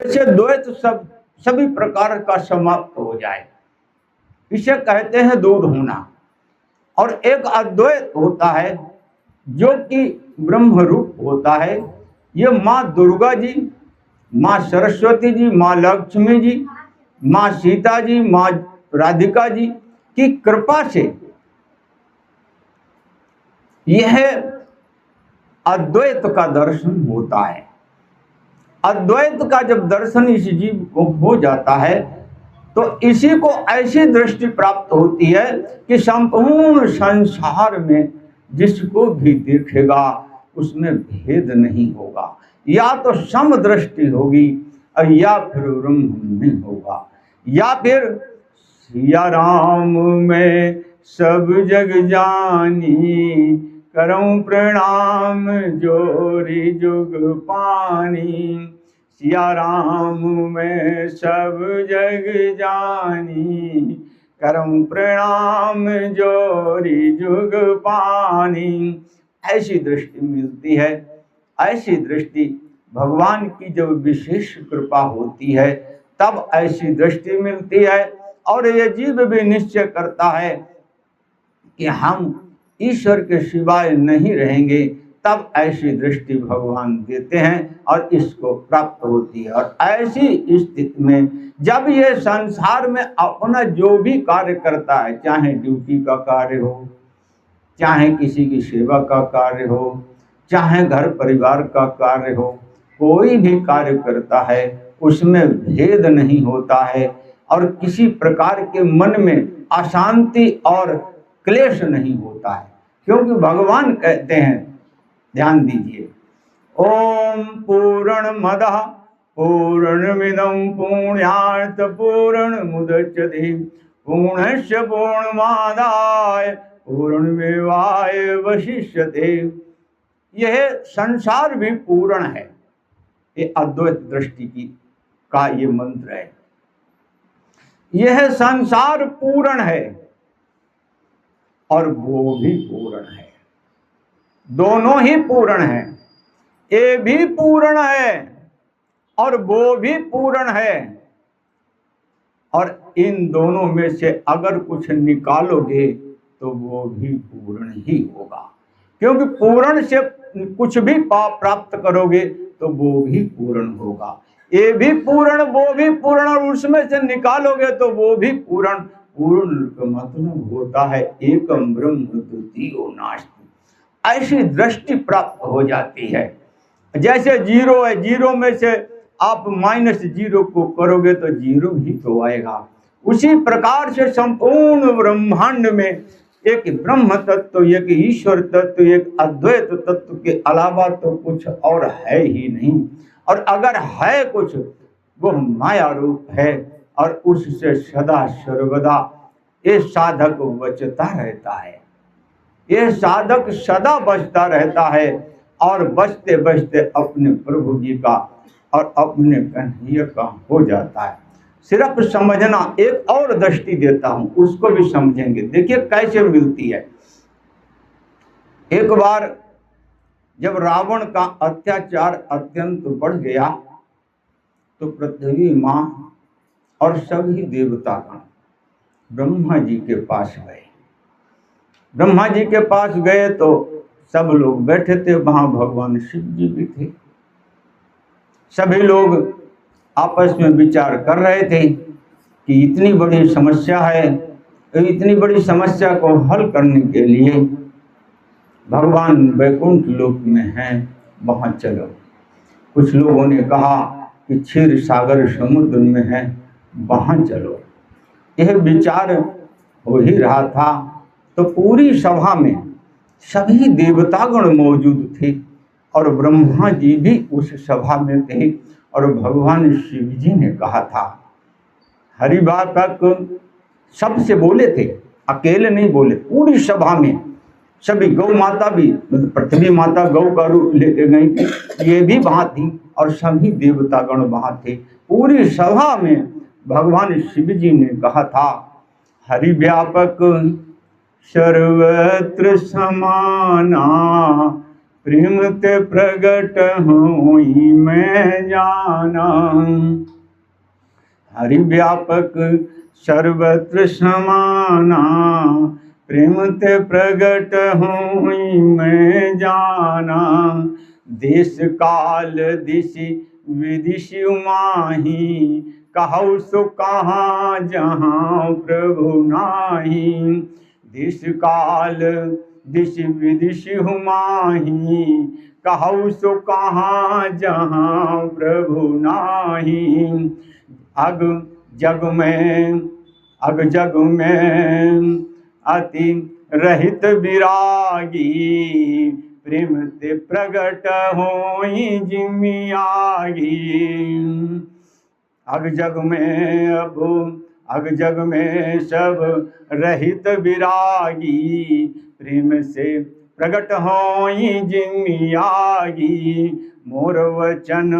जैसे द्वैत सभी प्रकार का समाप्त हो जाए, इसे कहते हैं दूर होना। और एक अद्वैत होता है जो कि ब्रह्म रूप होता है। ये माँ दुर्गा जी, माँ सरस्वती जी, माँ लक्ष्मी जी, माँ सीता जी, माँ राधिका जी की कृपा से यह अद्वैत का दर्शन होता है। अद्वैत का जब दर्शन इस जीव को हो जाता है तो इसी को ऐसी दृष्टि प्राप्त होती है कि संपूर्ण संसार में जिसको भी देखेगा उसमें भेद नहीं होगा, या तो सम दृष्टि होगी या फिर ब्रह्म नहीं होगा। या फिर सिया राम में सब जग जानी, करऊं प्रणाम जोरी जुग पानी। सिया राम में सब जग जानी, करऊं प्रणाम जोरी जुग पानी। ऐसी दृष्टि मिलती है। ऐसी दृष्टि भगवान की जब विशेष कृपा होती है तब ऐसी दृष्टि मिलती है। और ये जीव भी निश्चय करता है कि हम ईश्वर के सिवाय नहीं रहेंगे, तब ऐसी दृष्टि भगवान देते हैं और इसको प्राप्त होती है। और ऐसी स्थिति में जब ये संसार में अपना जो भी कार्य करता है, चाहे ड्यूटी का कार्य हो, चाहे किसी की सेवा का कार्य हो, चाहे घर परिवार का कार्य हो, कोई भी कार्य करता है उसमें भेद नहीं होता है और किसी प्रकार के मन में अशांति और क्लेश नहीं होता है। क्योंकि भगवान कहते हैं, ध्यान दीजिए, ओम पूर्णमदः पूर्णमिदं पूर्णात् पूर्णमुदच्यते पूर्णस्य पूर्णमादाय पूर्णमेवावशिष्यते। यह संसार भी पूर्ण है। ये अद्वैत दृष्टि की का ये मंत्र है। यह संसार पूर्ण है और वो भी पूर्ण है, दोनों ही पूर्ण है। ये भी पूर्ण है और वो भी पूर्ण है। और इन दोनों में से अगर कुछ निकालोगे तो वो भी पूर्ण ही होगा। क्योंकि पूर्ण से कुछ भी प्राप्त करोगे तो वो भी पूर्ण होगा। ये भी पूर्ण, वो भी पूर्ण, और उसमें से निकालोगे तो वो भी पूर्ण। पूर्ण का मतलब होता है एकम ब्रह्म द्वितीयो नास्ति। ऐसी दृष्टि प्राप्त हो जाती है। जैसे जीरो है, जीरो में से आप -0 को करोगे तो जीरो ही तो आएगा। उसी प्रकार से संपूर्ण ब्रह्मांड में एक ब्रह्म तत्व, एक ईश्वर तत्व, एक अद्वैत तत्व के अलावा तो कुछ और है ही नहीं। और अगर है कुछ, वो माया रूप है और उससे सदा सर्वदा ये साधक बचता रहता है। ये साधक सदा बचता रहता है और बचते बचते अपने प्रभु जी का और अपने कन्हैया का हो जाता है। सिर्फ समझना, एक और दृष्टि देता हूं, उसको भी समझेंगे। देखिए कैसे मिलती है। एक बार जब रावण का अत्याचार अत्यंत बढ़ गया तो पृथ्वी मां और सभी देवतागण ब्रह्मा जी के पास गए। ब्रह्मा जी के पास गए तो सब लोग बैठे थे, वहां भगवान शिव जी भी थे। सभी लोग आपस में विचार कर रहे थे कि इतनी बड़ी समस्या है, तो इतनी बड़ी समस्या को हल करने के लिए भगवान वैकुंठ लोक में हैं, वहां चलो। कुछ लोगों ने कहा कि क्षीर सागर समुद्र में है, वहां चलो। यह विचार हो ही रहा था तो पूरी सभा में सभी देवतागण मौजूद थे और ब्रह्मा जी भी उस सभा में थे। और भगवान शिव जी ने कहा था, हरिवाचक सबसे बोले थे, अकेले नहीं बोले, पूरी सभा में सभी, गौ माता भी, पृथ्वी माता गौ का रूप लेके गई थी, ये भी वहां थी और सभी देवतागण वहां थे। पूरी सभा में भगवान शिव जी ने कहा था, हरिव्यापक सर्वत्र समाना प्रेम ते प्रगट होई मैं जाना। हरि व्यापक सर्वत्र समाना, प्रेम ते प्रगट होई मैं जाना। देश काल दिशि विदिशि माही, कहु सो कहाँ जहाँ प्रभु नाही। देश काल दिशि विदिशि माही, कहु सो कहाँ जहाँ प्रभु नाही। अग जग में अति रहित विरागी, प्रेम ते प्रगट होई जिमियागी। अग जग में सब रहित विरागी, प्रेम से प्रगट होई जिमियागी। मोर वचन,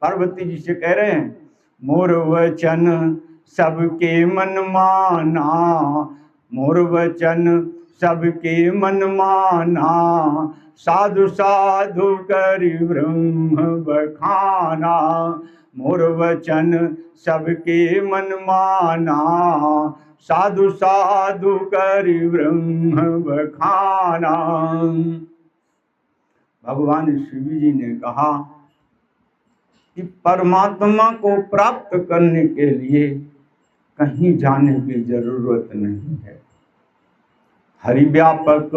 पार्वती जी से कह रहे हैं, मोर वचन सबके मन माना, मोर वचन सबके मन माना। साधु साधु करि ब्रह्म बखाना, मोर वचन सबके मन माना। साधु साधु करि ब्रह्म बखाना। भगवान शिव जी ने कहा कि परमात्मा को प्राप्त करने के लिए कहीं जाने की जरूरत नहीं है। हरि व्यापक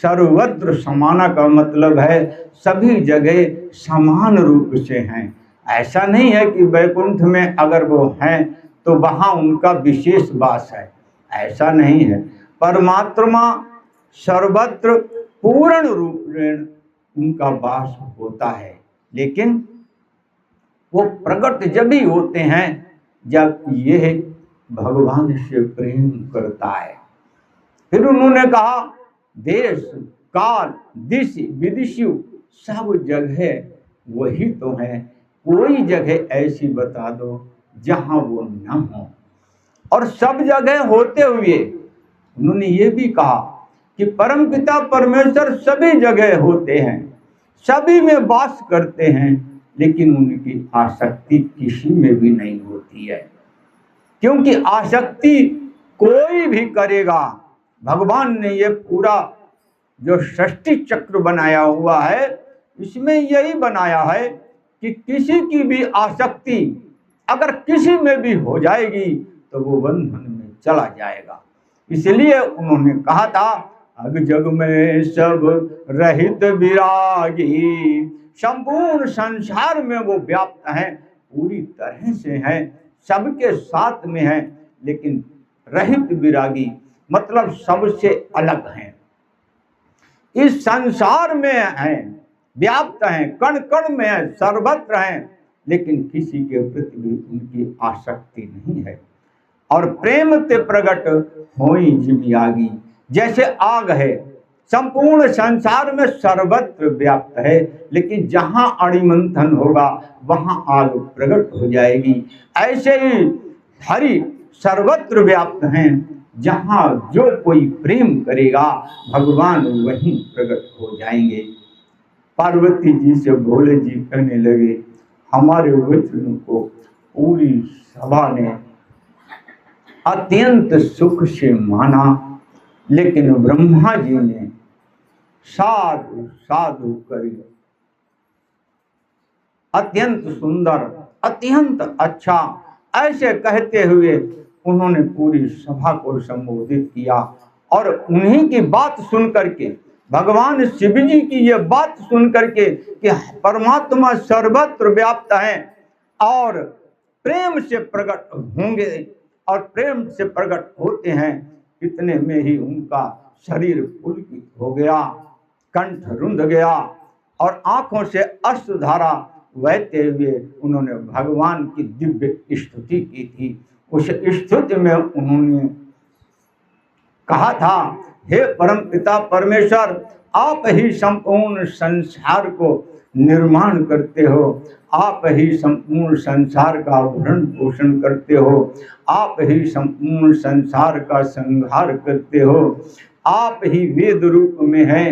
सर्वत्र समाना का मतलब है सभी जगह समान रूप से हैं। ऐसा नहीं है कि वैकुंठ में अगर वो हैं तो वहाँ उनका विशेष वास है, ऐसा नहीं है। परमात्मा सर्वत्र पूर्ण रूप में उनका वास होता है, लेकिन वो प्रकट जब ही होते हैं जब ये भगवान से प्रेम करता है। फिर उन्होंने कहा देश काल दिशि विदिशु सब जगह वही तो है, कोई जगह ऐसी बता दो जहां वो न हो। और सब जगह होते हुए उन्होंने ये भी कहा कि परमपिता परमेश्वर सभी जगह होते हैं, सभी में वास करते हैं, लेकिन उनकी आसक्ति किसी में भी नहीं होती है। क्योंकि आसक्ति कोई भी करेगा, भगवान ने ये पूरा जो सृष्टि चक्र बनाया हुआ है इसमें यही बनाया है कि किसी की भी आसक्ति अगर किसी में भी हो जाएगी तो वो बंधन में चला जाएगा। इसलिए उन्होंने कहा था अग जग में सब रहित विरागी, संपूर्ण संसार में वो व्याप्त हैं, पूरी तरह से हैं, सबके साथ में हैं, लेकिन रहित विरागी मतलब सबसे अलग हैं। इस संसार में हैं, व्याप्त हैं, कण कण में हैं, सर्वत्र हैं, लेकिन किसी के प्रति भी उनकी आसक्ति नहीं है। और प्रेम ते प्रगट होई जिमियागी, जैसे आग है संपूर्ण संसार में सर्वत्र व्याप्त है, लेकिन जहां अणिमंथन होगा वहां आग प्रकट हो जाएगी। ऐसे ही हरि सर्वत्र व्याप्त हैं, जहां जो कोई प्रेम करेगा भगवान वहीं प्रकट हो जाएंगे। पार्वती जी से भोले जी कहने लगे हमारे वचन को पूरी सभा ने अत्यंत सुख से माना, लेकिन ब्रह्मा जी ने साधु साधु कर अत्यंत सुंदर अत्यंत अच्छा ऐसे कहते हुए उन्होंने पूरी सभा को संबोधित किया। और उन्हीं की बात सुन करके भगवान शिव जी की ये बात सुन करके कि परमात्मा सर्वत्र व्याप्त है और प्रेम से प्रकट होंगे और प्रेम से प्रकट होते हैं, इतने में ही उनका शरीर पुलकित हो गया, कंठ रुंध गया और आंखों से अश्रुधारा बहते हुए उन्होंने भगवान की दिव्य स्तुति की थी। उस स्तुति में उन्होंने कहा था हे परम पिता परमेश्वर, आप ही संपूर्ण संसार को निर्माण करते हो, आप ही संपूर्ण संसार का भरण पोषण करते हो, आप ही संपूर्ण संसार का संहार करते हो, आप ही वेद रूप में हैं,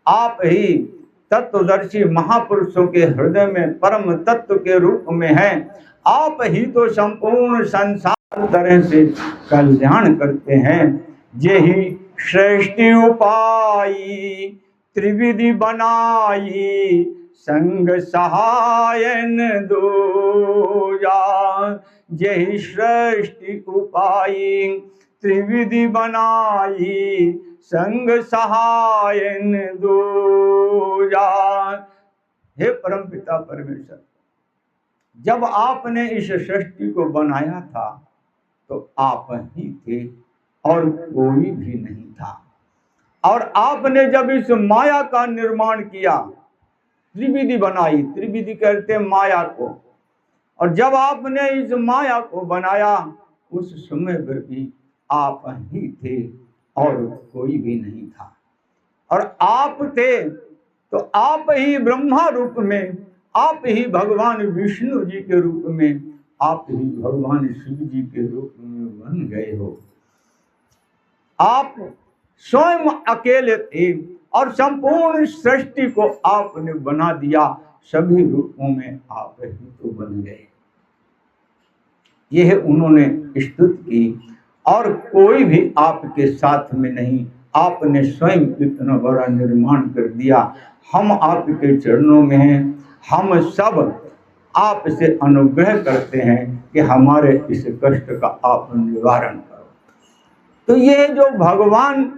आप ही तत्वदर्शी महापुरुषों के हृदय में परम तत्व के रूप में हैं। आप ही तो संपूर्ण संसार तरह से कल्याण करते हैं। यही सृष्टि उपाई त्रिविधि बनाई संग सहायन दूजा। यही सृष्टि उपाई त्रिविधि बनाई संग सहायन दूजा। हे परमपिता परमेश्वर, जब आपने इस सृष्टि को बनाया था तो आप ही थे और कोई भी नहीं था। और आपने जब इस माया का निर्माण किया, त्रिविधि बनाई, त्रिविधि कहते हैं माया को, और जब आपने इस माया को बनाया उस समय पर भी आप ही थे और कोई भी नहीं था। और आप थे तो आप ही ब्रह्मा रूप में, आप ही भगवान विष्णु जी के रूप में, आप ही भगवान शिव जी के रूप में बन गए हो। आप स्वयं अकेले थे और संपूर्ण सृष्टि को आपने बना दिया। सभी रूपों में आप ही तो बन गए। यह उन्होंने स्तुति की और कोई भी आपके साथ में नहीं। आपने स्वयं इतना बड़ा निर्माण कर दिया। हम आपके चरणों में हैं। हम सब आपसे अनुग्रह करते हैं कि हमारे इस कष्ट का आप निवारण करो। तो ये जो भगवान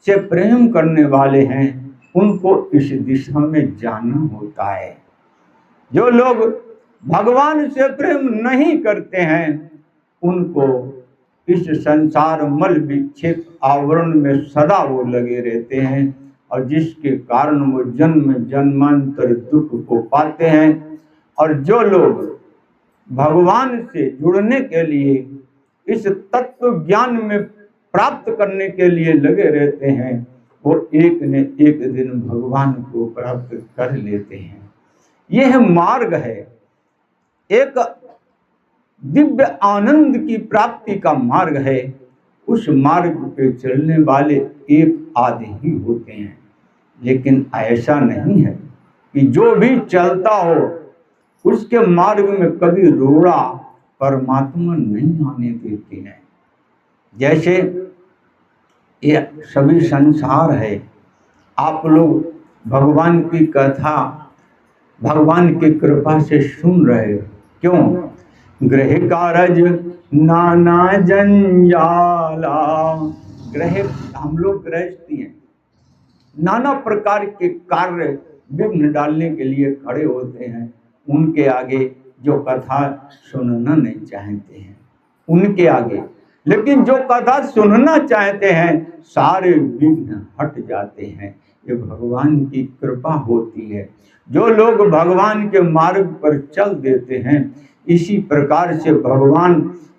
से प्रेम करने वाले हैं उनको इस दिशा में जाना होता है। जो लोग भगवान से प्रेम नहीं करते हैं उनको इस संसार मल विक्षेप आवरण में सदा वो लगे रहते हैं और जिसके कारण वो जन्म जन्मांतर दुख को पाते हैं। और जो लोग भगवान से जुड़ने के लिए, इस तत्व ज्ञान में प्राप्त करने के लिए लगे रहते हैं, वो एक न एक दिन भगवान को प्राप्त कर लेते हैं। यह मार्ग है, एक दिव्य आनंद की प्राप्ति का मार्ग है। उस मार्ग पे चलने वाले एक आधे ही होते हैं, लेकिन ऐसा नहीं है कि जो भी चलता हो उसके मार्ग में कभी रोड़ा परमात्मा नहीं आने देते हैं। जैसे ये सभी संसार है, आप लोग भगवान की कथा भगवान की कृपा से सुन रहे हो। क्यों? गृह कारज नाना जंजाला। गृह, हम लोग गृहस्थी हैं, नाना प्रकार के कार्य विघ्न डालने के लिए खड़े होते हैं। उनके आगे जो कथा सुनना नहीं चाहते हैं उनके आगे, लेकिन जो कथा सुनना चाहते हैं सारे विघ्न हट जाते हैं। ये भगवान की कृपा होती है। जो लोग भगवान के मार्ग पर चल देते हैं, इसी प्रकार से भगवान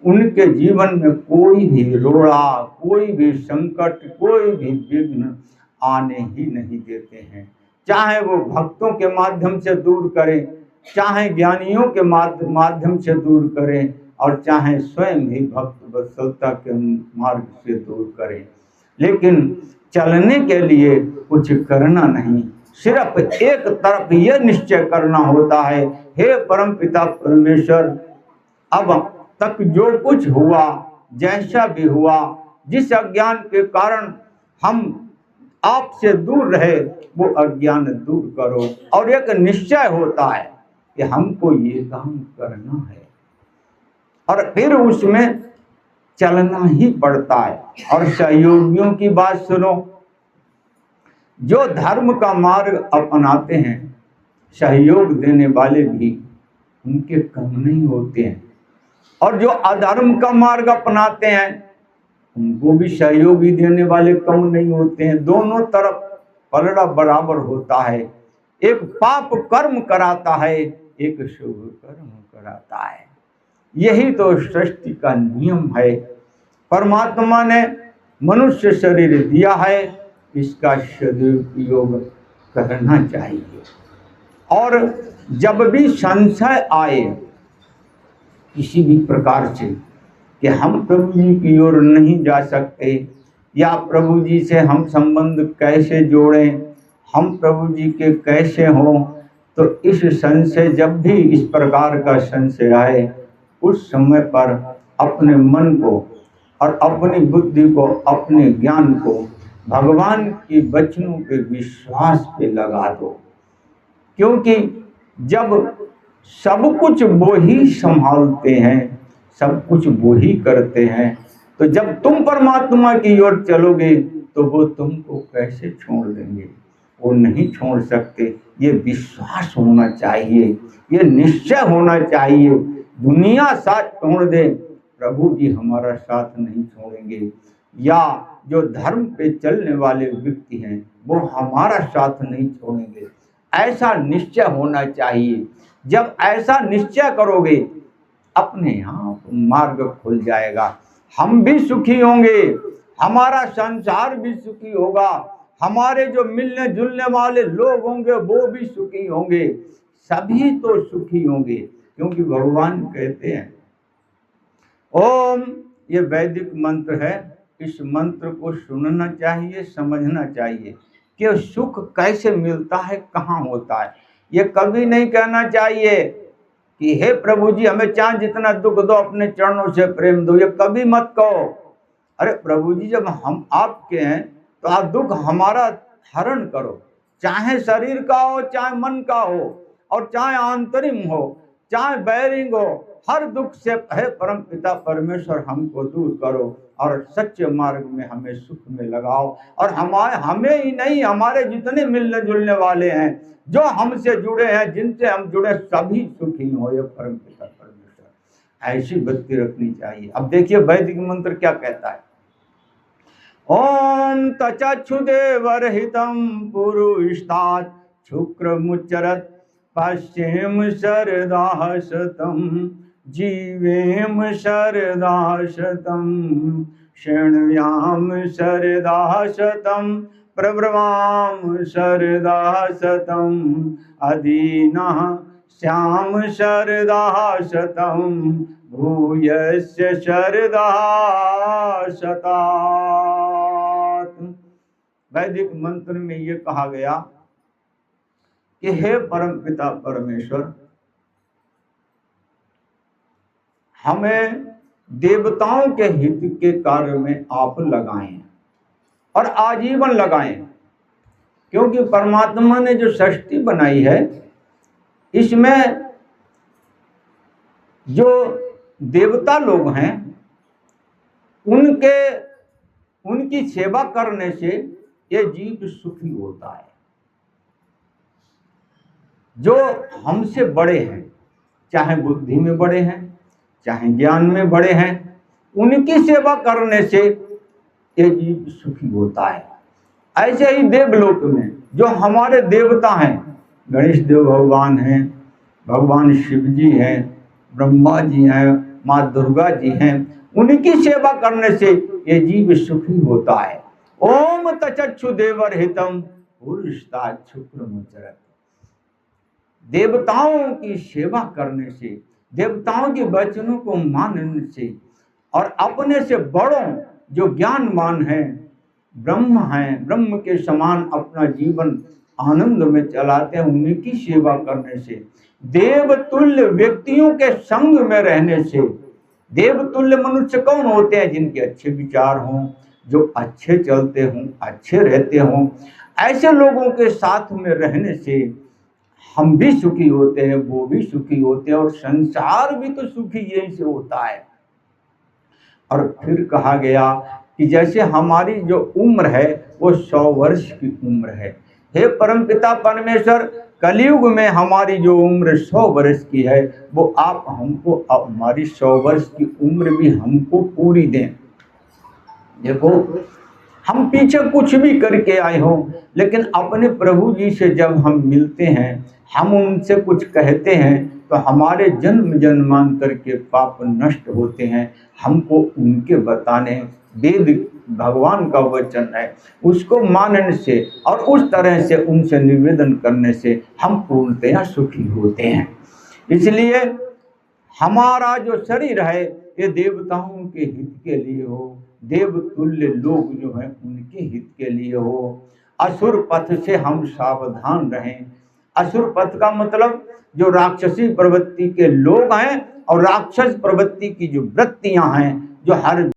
उनके जीवन में कोई भी रोड़ा, कोई भी संकट, कोई भी विघ्न आने ही नहीं देते हैं। चाहे वो भक्तों के माध्यम से दूर करें, चाहे ज्ञानियों के माध्यम से दूर करें, और चाहे स्वयं ही भक्त वत्सलता के मार्ग से दूर करें। लेकिन चलने के लिए कुछ करना नहीं, सिर्फ एक तरफ यह निश्चय करना होता है, हे परमपिता परमेश्वर, अब तक जो कुछ हुआ, जैसा भी हुआ, जिस अज्ञान के कारण हम आपसे दूर रहे, वो अज्ञान दूर करो। और एक निश्चय होता है कि हमको ये काम करना है, और फिर उसमें चलना ही पड़ता है। और सहयोगियों की बात सुनो, जो धर्म का मार्ग अपनाते हैं, सहयोग देने वाले भी उनके कम नहीं होते हैं, और जो अधर्म का मार्ग अपनाते हैं उनको भी सहयोगी देने वाले कम नहीं होते हैं। दोनों तरफ पलड़ा बराबर होता है। एक पाप कर्म कराता है, एक शुभ कर्म कराता है। यही तो सृष्टि का नियम है। परमात्मा ने मनुष्य शरीर दिया है, इसका सदुपयोग करना चाहिए। और जब भी संशय आए किसी भी प्रकार से कि हम प्रभु जी की ओर नहीं जा सकते, या प्रभु जी से हम संबंध कैसे जोड़ें, हम प्रभु जी के कैसे हों। तो इस संशय, जब भी इस प्रकार का संशय आए, उस समय पर अपने मन को और अपनी बुद्धि को, अपने ज्ञान को भगवान के वचनों के विश्वास पे लगा दो। क्योंकि जब सब कुछ वो ही संभालते हैं, सब कुछ वो ही करते हैं, तो जब तुम परमात्मा की ओर चलोगे तो वो तुमको कैसे छोड़ देंगे? वो नहीं छोड़ सकते। ये विश्वास होना चाहिए, ये निश्चय होना चाहिए। दुनिया साथ छोड़ दे, प्रभु जी हमारा साथ नहीं छोड़ेंगे। या जो धर्म पे चलने वाले व्यक्ति हैं वो हमारा साथ नहीं छोड़ेंगे। ऐसा निश्चय होना चाहिए। जब ऐसा निश्चय करोगे, अपने आप मार्ग खुल जाएगा। हम भी सुखी होंगे, हमारा संसार भी सुखी होगा, हमारे जो मिलने जुलने वाले लोग होंगे वो भी सुखी होंगे, सभी तो सुखी होंगे। क्योंकि भगवान कहते हैं, ओम, ये वैदिक मंत्र है, इस मंत्र को सुनना चाहिए, समझना चाहिए कि सुख कैसे मिलता है, कहाँ होता है। ये कभी नहीं कहना चाहिए कि हे प्रभु जी हमें चाहे जितना दुख दो, अपने चरणों से प्रेम दो। ये कभी मत कहो। अरे प्रभु जी, जब हम आपके हैं तो आप दुख हमारा हरण करो, चाहे शरीर का हो, चाहे मन का हो, और चाहे आंतरिक हो, चाहे बैरिंग हो, हर दुख से हे परम पिता परमेश्वर हमको दूर करो और सच्चे मार्ग में हमें सुख में लगाओ। और हमें ही नहीं, हमारे जितने मिलने जुलने वाले हैं, जो हमसे जुड़े हैं, जिनसे हम जुड़े, सभी सुखी हो ये परम पिता परमेश्वर। ऐसी भक्ति रखनी चाहिए। अब देखिए वैदिक मंत्र क्या कहता है। ओम तचक्षुदेवरहितं पुरुषात् शुक्रमुच्चरत् पश्येम शरदाः शतं जीवेम शरदाः शतं शृण्व्याम शरदाः शतं प्रब्रवाम शरदाः शतं अदीनः श्याम शरदाः शतं भूयस्य शरदाः शतात्। वैदिक मंत्र में ये कहा गया कि हे परम पिता परमेश्वर, हमें देवताओं के हित के कार्य में आप लगाएं और आजीवन लगाएं। क्योंकि परमात्मा ने जो सृष्टि बनाई है, इसमें जो देवता लोग हैं उनकी सेवा करने से ये जीव सुखी होता है। जो हमसे बड़े हैं, चाहे बुद्धि में बड़े हैं, चाहे ज्ञान में बड़े हैं, उनकी सेवा करने से ये जीव सुखी होता है। ऐसे ही देवलोक में जो हमारे देवता हैं, गणेश देव भगवान हैं, भगवान शिव जी हैं, ब्रह्मा जी हैं, माँ दुर्गा जी हैं, उनकी सेवा करने से ये जीव सुखी होता है। ओम तचक्षुदेवरहितं पुरुषात् शुक्रमुच्चरत्। देवताओं की सेवा करने से, देवताओं के वचनों को मानने से, और अपने से बड़ों जो ज्ञानवान हैं, ब्रह्म हैं, ब्रह्म के समान अपना जीवन आनंद में चलाते हैं, उनकी सेवा करने से, देवतुल्य व्यक्तियों के संग में रहने से। देवतुल्य मनुष्य कौन होते हैं? जिनके अच्छे विचार हों, जो अच्छे चलते हों, अच्छे रहते हों। ऐसे लोगों के साथ में रहने से हम भी सुखी होते हैं, वो भी सुखी होते हैं, और संसार भी तो सुखी यही से होता है। और फिर कहा गया कि जैसे हमारी जो उम्र है वो 100 वर्ष की उम्र है। हे परमपिता परमेश्वर, कलयुग में हमारी जो उम्र 100 वर्ष की है, वो आप हमको हमारी 100 वर्ष की उम्र भी हमको पूरी दें। देखो, हम पीछे कुछ भी करके आए हों, लेकिन अपने प्रभु जी से जब हम मिलते हैं, हम उनसे कुछ कहते हैं, तो हमारे जन्म जन्मांतर के पाप नष्ट होते हैं। हमको उनके बताने, वेद भगवान का वचन है, उसको मानने से और उस तरह से उनसे निवेदन करने से हम पूर्णतया सुखी होते हैं। इसलिए हमारा जो शरीर है ये देवताओं के हित के लिए हो, देवतुल्य लोग जो हैं उनके हित के लिए हो। असुर पथ से हम सावधान रहें। असुर पथ का मतलब जो राक्षसी प्रवृत्ति के लोग हैं और राक्षस प्रवृत्ति की जो वृत्तियां हैं जो हर